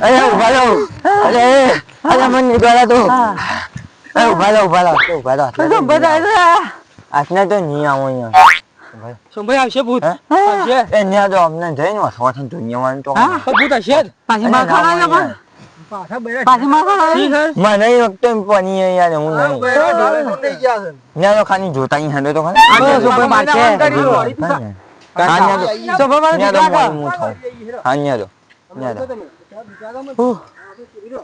અરે ઉભા રહો અરે મને નીકળ્યા તું ઉભા રહો આજના તો નહીં આવો અહીંયા સંભાઈ આવશે ભૂત આવશે એ ન્યા તો અમને જઈને વસવાથી દુનિયામાં તો ભૂત હશે પાછી માર ખાવા પણ પાછી માર ખાવા મને એ વખતે પની યાર હું નહીં ન્યા તો ખાલી જોતા અહીં હંડો તો ખાલી સંભાઈ મારશે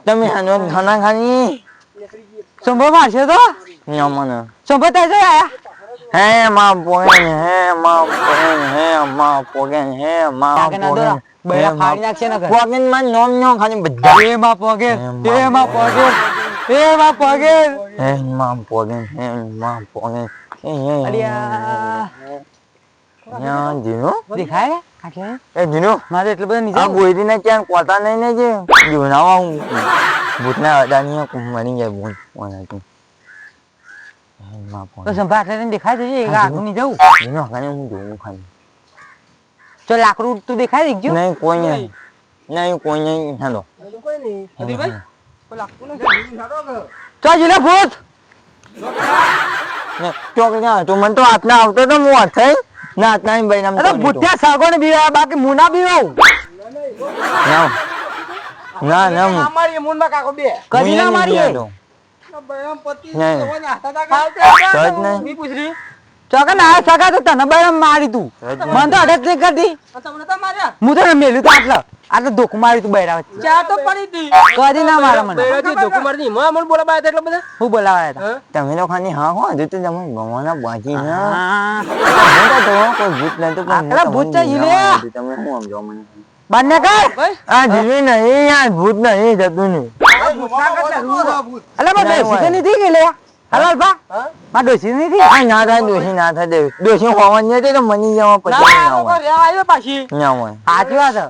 તમે ખાના ખાની સંભાઈ મારશે તો મને સંભાઈ તાજે આયા હે માં પોગેન બૈરા ફાડી નાખશે ને પોગેન માં નોમ નો ખાલી બધા એ માં પોગેન અલિયા જીનો દેખાય આટલે એ જીનો મારે એટલું બધું આ નીચે બોયરી ને ક્યાં કોતા નહીં ને જે જીવનાવા હું ભૂતના અડાની મરી જાય ભૂત કોના તો સંભાળ આટલે દેખાય છે એક આગળ ની જવું જીનો ખાને હું જોઉં ખાલી તો લાકડું તું દેખાય દેખજો નહીં કોઈ નહીં હાલો તો જીલે ભૂત ચોક ના તો મને તો હાથના આવતો તો હું હાથ થઈ ના હાથના ની ભાઈ નામ અરે ભૂત્યા સાગો ને બીવા બાકી મુના બીવાવ ના અમારી મુનમાં કાકો બે કદી ના મારીએ બૈરામ પતિ નહીં. ની પૂછરી ચોકા ના સગા તો તને બૈરામ મારી તું મને તો અડક નહીં કરતી તમને તો માર્યા હું તો મેલ્યું તો આટલે ધોકું મારી તું બૈરા વચ્ચે ચા તો પડી હતી કદી ના મારે મને બૈરાજી ધોકો મારી માં મને બોલાવા એટલે બધા હું બોલાવાયા હતા તમે તો ખાલી હા હો હજુ તો તમે ભગવાનના બાજી ના હા. કોઈ ભૂત નતું પણ અલા, ભૂત છે ઈલે. તમે શું સમજો મને બંને કર આ જીવી નહીં યાર ભૂત નહીં જતું નહીં અલા માં ડોસી તો નથી ગઈ લે હલાલ બા માં ડોસી નથી આ ના થાય દોષી ના થાય દેવી દોષી હોવાની હતી તો મની જવા પછી ના હોય આવ્યો પાછી ના હોય સાચી વાત છે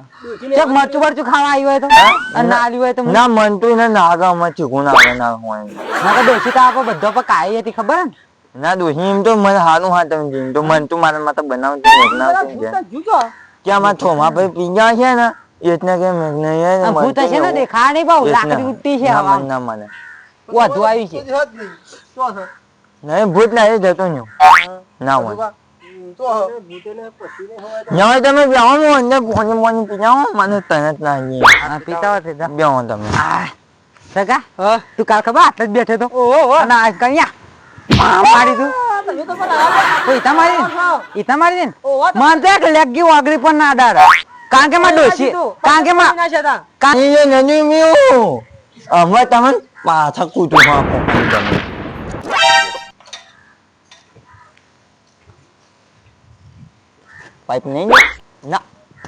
ચક મરચું બરચું ખાવા આવ્યું હોય તો અને ના આવ્યું હોય તો ના મનતું ને નાગામાં ચીકું ના ના હોય ના તો ડોસી તો આપો બધો પર કાઈ હતી ખબર ને ના દોષી એમ તો મને હારું હા તમે જીમ તો મન તો મારા માટે બનાવતી બનાવતી છે ક્યાં માં થોમા ભાઈ પીંજા છે ને એટલે કે મેં નહીં આ ભૂત છે ને દેખા નહીં બહુ લાકડી ઉઠતી છે હવા ના મને વધુ આવી છે નહીં ભૂત ના જતો નહીં ના હોય ના તમે બેહો અંદર પોણી પોણી પીજાઓ મને તરત ના આવી હા પીતા હોત તો બેહો તમે સગા તું કાલ ખબર આટલે જ બેઠે તો અને આજ કઅહીંયા મારી તું ઈતા મારી દે ને મન તો એક લેગી વાગરી પણ ના ડાર કારણ કે માં ડોસી કારણ કે માં એ નની મ્યુ અમે તમને પાછા કૂતું હા પોણી તમે પાઇપ નહીં ના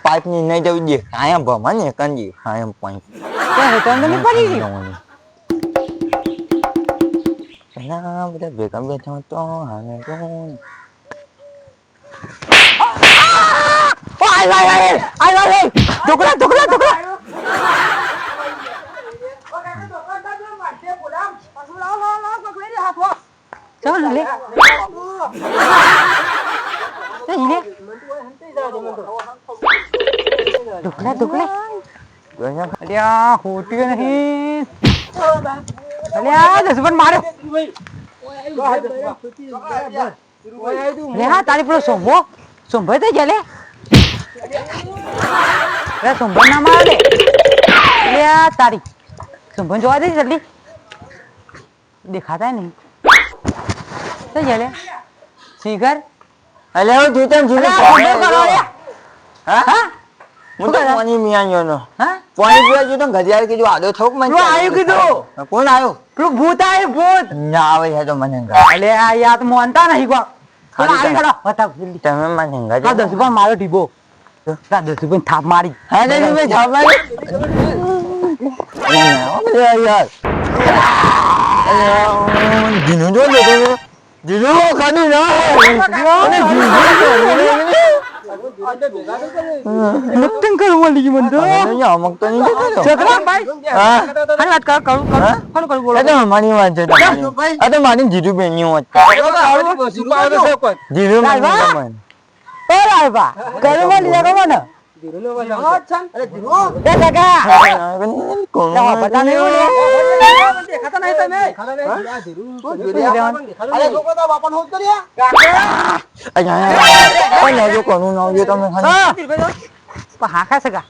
પાઇપ ની નહીં જવું દે કાયમ ભમા ને કંજી કાયમ પાઇપ તો નહીં પડી ગઈ પેલા બધા ભેગા બેઠા તો હાને તો આય ઢોકળા ચાલ લે ઢોકળા અલ્યા હોટી નહીં અલ્યા દસબન માર્યો લે હા તારી પેલો સોંભો થઈ ગયા લે અરે સોંભો ના મારે લે અલ્યા તારી સોંભો જોવા દે જલ્દી દેખાતા નહીં તો જલે શિખર અલે હું જીતન જીને હા હું તો પાણી મિયાયો નો હા પાણી પીવા જો તો ઘડિયાળ કીધું આડો થોક મને પેલું આવ્યું કીધું કોણ આવ્યો પેલું ભૂત આવ્યું ભૂત ના આવે છે તો મને અલે આ યાદ મોનતા નહીં કો ખાલી આવી ખડો બતાવ જલ્દી તમે મને આ હંગા 10 રૂપિયા મારો ઢીબો આ 10 રૂપિયા થાપ મારી હા દે મે જાવ યાર જીનો જો લે જીનો ખાની ના અને નતંગ કર વાલી મન તો જીનો અમક તો નહીં છોકરા ભાઈ હા હાલ વાત કરું બોલો અરે મારી વાત છે તમારી આ તો મારી જીજુ બેન્યું હોત જીજુ મને ઓ લાલબા કરે વાલી જગો મને ધીરુનો અવાજ આવતો. એ સગા કોણ લેવા બધા નહીં લે દેખાતા નહીં તમે. અલ્યા જો કોનું નામ જો તમે ખાલી પણ હાખા સગા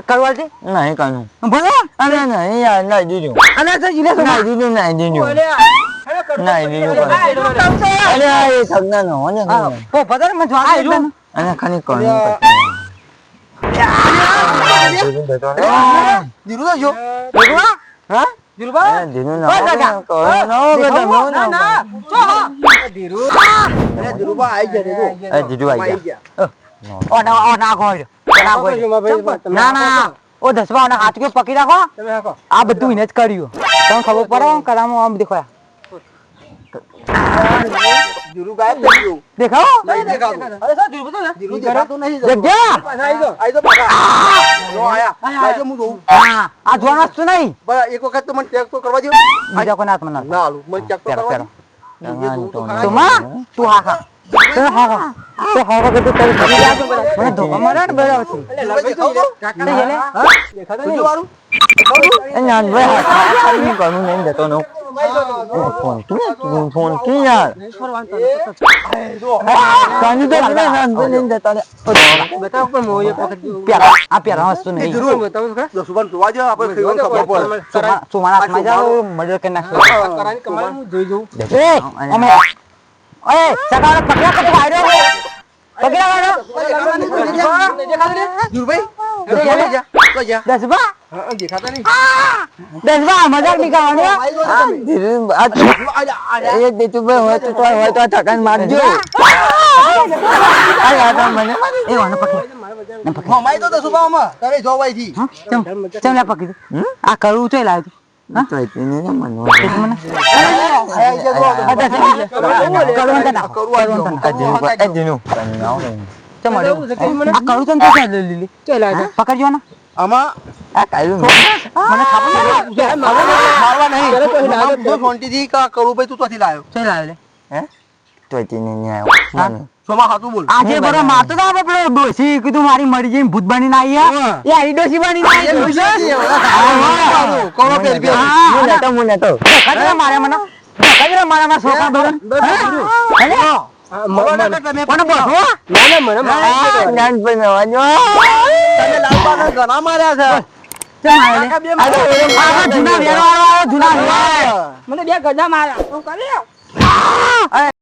કરવાલ છે નહીં કાનું બોલો અરે નહીં યાર નહીં દીધું અને તો જીલે નહીં દીધું નહીં દીધું નહીં દીધું અરે આ એ સગના નો ને ઓ પદર મને જોવા દે અને ખાલી કોનું હા ધીરુભા. દીધું ના કોનું ના ના જો હા. ધીરુ. દીધું આવી ગયા ઓ ના ગોળ ના ના ઓ દસવા ના હાથ કે પકડી રાખો તમે હાકો. આ બધું એને જ કર્યું તમને ખબર પડે કલામો આમ દેખાય દેખાઓ અરે સર ધીરુ તો જગ્યા હા આ જોવા વસ્તુ નહીં બીજા કોઈ હાથ માં તું માં તું હા હા તું હા હા તું હા હા તું કરી કરી જા મને ધોકા મારે ને બરાબર છે દેખાતા નહીં. નાન ભાઈ કોનું નહીં દેતો નો ફોન કી યાર કાની તો નાન ભાઈ નહીં દેતા બતાવો પણ મોએ પકડી. પ્યારા આ પ્યારા વસ્તુ નહીં બતાવો ખરા. સુમાના હાથમાં જાઓ મર્ડર કરી નાખશો કરાની કમાલ હું જોઈ જોઉં. એ અમે ઓય સગાડો પકડા કતો આવ્યો પકડા વાળો દસબા દેખાતા નહીં. દસબા મજાક નહીં કરવાનો એ દીતુ ભાઈ હોય તો ઠકાન મારજો મને એ વાનો પકડ ચમ લા પકડી આ કરવું છે લાવ પકડજો ને આમાં આ કાયલું મને આજે બરો મારતો તો આપણે પેલો ડોસી કીધું મારી મરી જઈને ભૂત બનીને આવી એ આઈ ડોસી બનીને મારે મને મારા છોકરા બરોબર કોને બોલો ઘણા માર્યા છે જૂના વેરો આવ્યો જૂના મને બે ગજા માર્યા. હું કરી.